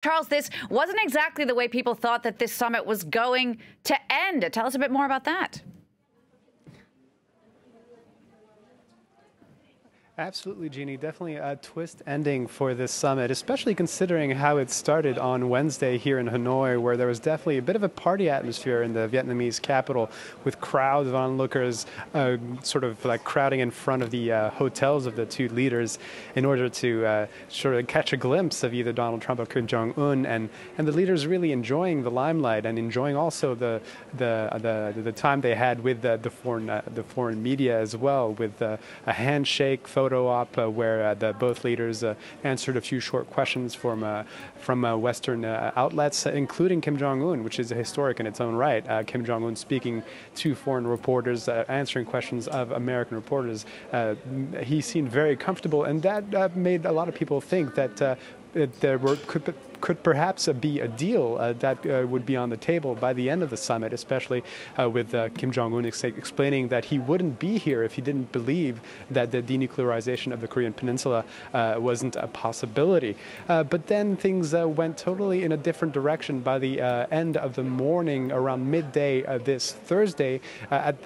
Charles, this wasn't exactly the way people thought that this summit was going to end. Tell us a bit more about that. Absolutely, Jeannie. Definitely a twist ending for this summit, especially considering how it started on Wednesday here in Hanoi, where there was definitely a bit of a party atmosphere in the Vietnamese capital, with crowds of onlookers sort of like crowding in front of the hotels of the two leaders in order to sort of catch a glimpse of either Donald Trump or Kim Jong Un, and the leaders really enjoying the limelight and enjoying also the time they had with the foreign media as well, with a handshake photo op where both leaders answered a few short questions from Western outlets, including Kim Jong Un, which is historic in its own right. Kim Jong Un speaking to foreign reporters, answering questions of American reporters. He seemed very comfortable, and that made a lot of people think that there could perhaps be a deal that would be on the table by the end of the summit, especially with Kim Jong Un explaining that he wouldn't be here if he didn't believe that the denuclearization of the Korean Peninsula wasn't a possibility. But then things went totally in a different direction by the end of the morning, around midday this Thursday,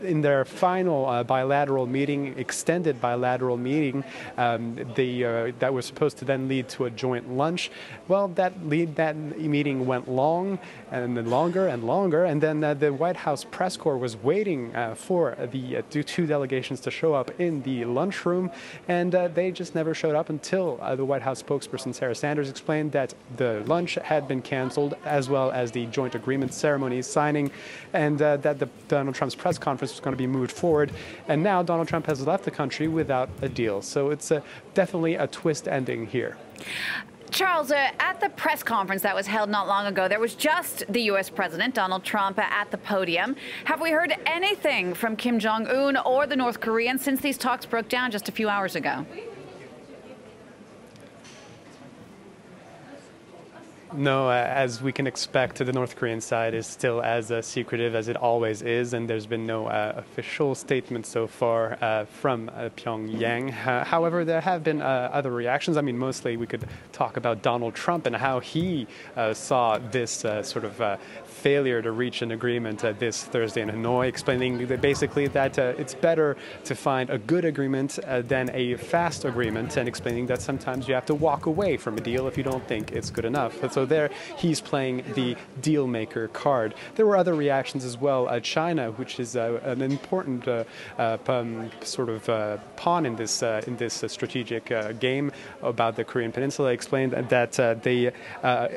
in their final bilateral meeting, extended bilateral meeting, that was supposed to then lead to a joint lunch. Well, that meeting went long and then longer and longer, and then the White House press corps was waiting for the two delegations to show up in the lunchroom, and they just never showed up until the White House spokesperson Sarah Sanders explained that the lunch had been canceled, as well as the joint agreement ceremony signing, and that Donald Trump's press conference was going to be moved forward. And now Donald Trump has left the country without a deal. So it's definitely a twist ending here. Charles, at the press conference that was held not long ago, there was just the U.S. President, Donald Trump, at the podium. Have we heard anything from Kim Jong Un or the North Koreans since these talks broke down just a few hours ago? No, as we can expect, the North Korean side is still as secretive as it always is, and there's been no official statement so far from Pyongyang. However, there have been other reactions. I mean, mostly we could talk about Donald Trump and how he saw this sort of failure to reach an agreement this Thursday in Hanoi, explaining that basically that it's better to find a good agreement than a fast agreement, and explaining that sometimes you have to walk away from a deal if you don't think it's good enough. So there he's playing the deal maker card. There were other reactions as well. China, which is an important sort of pawn in this strategic game about the Korean Peninsula, explained that they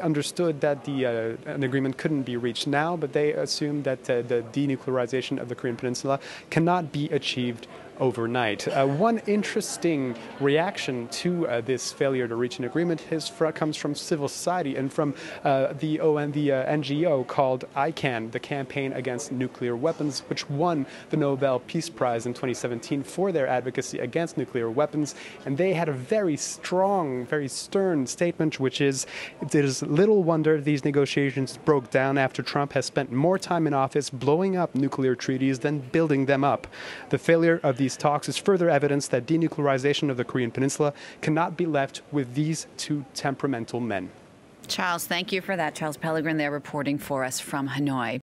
understood that an agreement couldn't be reached now, but they assumed that the denuclearization of the Korean Peninsula cannot be achieved overnight. One interesting reaction to this failure to reach an agreement comes from civil society and from the NGO called ICAN, the Campaign Against Nuclear Weapons, which won the Nobel Peace Prize in 2017 for their advocacy against nuclear weapons. And they had a very strong, very stern statement, which is, it is little wonder these negotiations broke down after Trump has spent more time in office blowing up nuclear treaties than building them up. The failure of these talks is further evidence that denuclearization of the Korean Peninsula cannot be left with these two temperamental men. Charles, thank you for that. Charles Pellegrin there reporting for us from Hanoi.